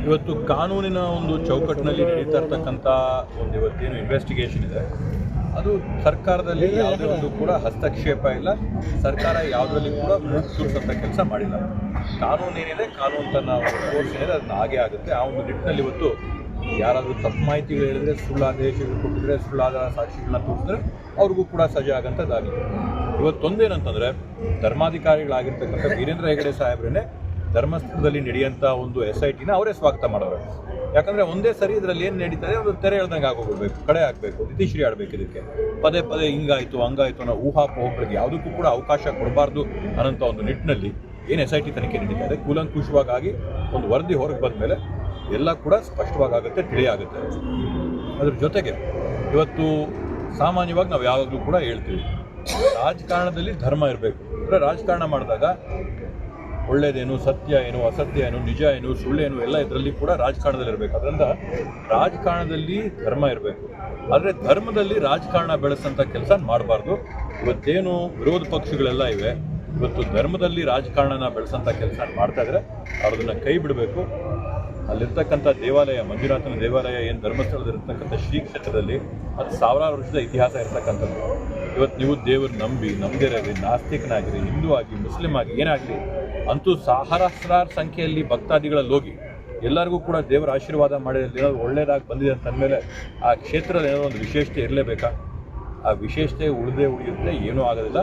ಇವತ್ತು ಕಾನೂನಿನ ಒಂದು ಚೌಕಟ್ಟಿನಲ್ಲಿ ನಡೀತಾ ಇರ್ತಕ್ಕಂಥ ಒಂದು ಇವತ್ತೇನು ಇನ್ವೆಸ್ಟಿಗೇಷನ್ ಇದೆ ಅದು ಸರ್ಕಾರದಲ್ಲಿ ಯಾವುದೇ ಒಂದು ಕೂಡ ಹಸ್ತಕ್ಷೇಪ ಇಲ್ಲ. ಸರ್ಕಾರ ಯಾವುದರಲ್ಲಿ ಕೂಡ ಮೂಗು ತೂರಿಸಂಥ ಕೆಲಸ ಮಾಡಿಲ್ಲ. ಕಾನೂನೇನಿದೆ ಕಾನೂನು ತನ್ನ ಕೋರ್ಸ್ ಏನಿದೆ ಅದನ್ನ ಹಾಗೆ ಆಗುತ್ತೆ. ಆ ಒಂದು ನಿಟ್ಟಿನಲ್ಲಿ ಇವತ್ತು ಯಾರಾದರೂ ತಪ್ಪು ಮಾಹಿತಿಗಳು ಹೇಳಿದ್ರೆ, ಸುಳ್ಳು ಆದೇಶಗಳು ಕೊಟ್ಟಿದ್ರೆ, ಸುಳ್ಳಾದ ಸಾಕ್ಷಿಗಳನ್ನ ತೋರಿಸಿದ್ರೆ ಅವ್ರಿಗೂ ಕೂಡ ಸಜೆ ಆಗೋಂಥದ್ದಾಗಲಿ. ಇವತ್ತೊಂದೇನಂತಂದರೆ ಧರ್ಮಾಧಿಕಾರಿಗಳಾಗಿರ್ತಕ್ಕಂಥ ವೀರೇಂದ್ರ ಹೆಗಡೆ ಸಾಹೇಬ್ರೇ ಧರ್ಮಸ್ಥಳದಲ್ಲಿ ನಡೆಯುವಂಥ ಒಂದು SITನ ಅವರೇ ಸ್ವಾಗತ ಮಾಡೋರು. ಯಾಕಂದರೆ ಒಂದೇ ಸರಿ ಇದರಲ್ಲಿ ಏನು ನಡೀತದೆ ಒಂದು ತೆರೆ ಎಳ್ದಂಗೆ ಆಗೋಗ್ಬಿಡ್ಬೇಕು, ಕಡೆ ಆಗಬೇಕು, ಇತಿಶ್ರೀ ಆಡಬೇಕು. ಇದಕ್ಕೆ ಪದೇ ಪದೇ ಹಿಂಗಾಯಿತು ಹಂಗಾಯಿತು ಅನ್ನೋ ಊಹಾಪೋಹಗಳಿಗೆ ಯಾವುದಕ್ಕೂ ಕೂಡ ಅವಕಾಶ ಕೊಡಬಾರ್ದು ಅನ್ನೋಂಥ ಒಂದು ನಿಟ್ಟಿನಲ್ಲಿ ಏನು SIT ತನಿಖೆ ನಡೀತಾ ಇದೆ ಕೂಲಂಕುಷವಾಗಿ ಒಂದು ವರದಿ ಹೊರಗೆ ಬಂದ ಮೇಲೆ ಎಲ್ಲ ಕೂಡ ಸ್ಪಷ್ಟವಾಗುತ್ತೆ, ತಿಳಿಯಾಗುತ್ತೆ. ಅದ್ರ ಜೊತೆಗೆ ಇವತ್ತು ಸಾಮಾನ್ಯವಾಗಿ ನಾವು ಯಾವಾಗಲೂ ಕೂಡ ಹೇಳ್ತೀವಿ ರಾಜಕಾರಣದಲ್ಲಿ ಧರ್ಮ ಇರಬೇಕು. ಅಂದರೆ ರಾಜಕಾರಣ ಮಾಡಿದಾಗ ಒಳ್ಳೆಯದೇನು, ಸತ್ಯ ಏನು, ಅಸತ್ಯ ಏನು, ನಿಜ ಏನು, ಸುಳ್ಳೇನು ಎಲ್ಲ ಇದರಲ್ಲಿ ಕೂಡ ರಾಜಕಾರಣದಲ್ಲಿ ಇರಬೇಕು. ಅದರಿಂದ ರಾಜಕಾರಣದಲ್ಲಿ ಧರ್ಮ ಇರಬೇಕು. ಆದರೆ ಧರ್ಮದಲ್ಲಿ ರಾಜಕಾರಣ ಬೆಳೆಸೋಂಥ ಕೆಲಸ ಮಾಡಬಾರ್ದು. ಇವತ್ತೇನು ವಿರೋಧ ಪಕ್ಷಗಳೆಲ್ಲ ಇವೆ, ಇವತ್ತು ಧರ್ಮದಲ್ಲಿ ರಾಜಕಾರಣನ ಬೆಳೆಸೋಂಥ ಕೆಲಸ ಮಾಡ್ತಾಯಿದ್ರೆ ಅವ್ರದನ್ನು ಕೈ ಬಿಡಬೇಕು. ಅಲ್ಲಿರ್ತಕ್ಕಂಥ ದೇವಾಲಯ, ಮಂಜುನಾಥನ ದೇವಾಲಯ ಏನು ಧರ್ಮಸ್ಥಳದಲ್ಲಿರ್ತಕ್ಕಂಥ ಶ್ರೀ ಕ್ಷೇತ್ರದಲ್ಲಿ ಅದು ಸಾವಿರಾರು ವರ್ಷದ ಇತಿಹಾಸ ಇರ್ತಕ್ಕಂಥದ್ದು. ಇವತ್ತು ನೀವು ದೇವರು ನಮ್ಮದೇ ಇರಲಿ, ನಾಸ್ತಿಕನಾಗಿರಿ, ಹಿಂದೂ ಆಗಿ, ಮುಸ್ಲಿಂ ಆಗಿ, ಏನಾಗಲಿ ಅಂತೂ ಸಹಸ್ರಾರು ಸಂಖ್ಯೆಯಲ್ಲಿ ಭಕ್ತಾದಿಗಳಲ್ಲಿ ಹೋಗಿ ಎಲ್ಲರಿಗೂ ಕೂಡ ದೇವರ ಆಶೀರ್ವಾದ ಮಾಡಿ ಏನಾದ್ರು ಒಳ್ಳೆಯದಾಗಿ ಬಂದಿದೆ ಅಂತಂದಮೇಲೆ ಆ ಕ್ಷೇತ್ರದ ಏನೋ ಒಂದು ವಿಶೇಷತೆ ಇರಲೇಬೇಕಾ? ಆ ವಿಶೇಷತೆ ಉಳಿಯುತ್ತೆ, ಏನೂ ಆಗೋದಿಲ್ಲ.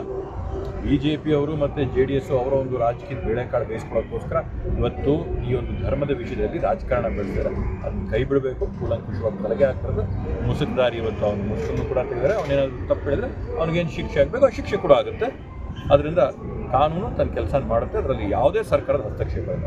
BJP ಅವರು ಮತ್ತು JDS ಅವರ ಒಂದು ರಾಜಕೀಯ ಬೇಳೆಕಾಳು ಬೇಯಿಸ್ಕೊಳ್ಳೋಕ್ಕೋಸ್ಕರ ಇವತ್ತು ಈ ಒಂದು ಧರ್ಮದ ವಿಷಯದಲ್ಲಿ ರಾಜಕಾರಣ ಬೆಳೆದಿದ್ದಾರೆ. ಅದನ್ನು ಕೈ ಬಿಡಬೇಕು. ಕೂಲಂಕುಷವಾಗಿ ತಲೆಗೆ ಹಾಕ್ತಾರೆ. ಮುಸುಕ್ದಾರಿ ಇವತ್ತು ಅವನು ಮುಸುಕನ್ನು ಕೂಡ ತೆಗೆದರೆ ಅವನೇನಾದರೂ ತಪ್ಪು ಹೇಳಿದ್ರೆ ಅವ್ನಿಗೇನು ಶಿಕ್ಷೆ ಆಗಬೇಕು ಆ ಶಿಕ್ಷೆ ಕೂಡ ಆಗುತ್ತೆ. ಅದರಿಂದ ಕಾನೂನು ತನ್ನ ಕೆಲಸ ಮಾಡುತ್ತೆ. ಅದರಲ್ಲಿ ಯಾವುದೇ ಸರ್ಕಾರದ ಹಸ್ತಕ್ಷೇಪ ಇಲ್ಲ.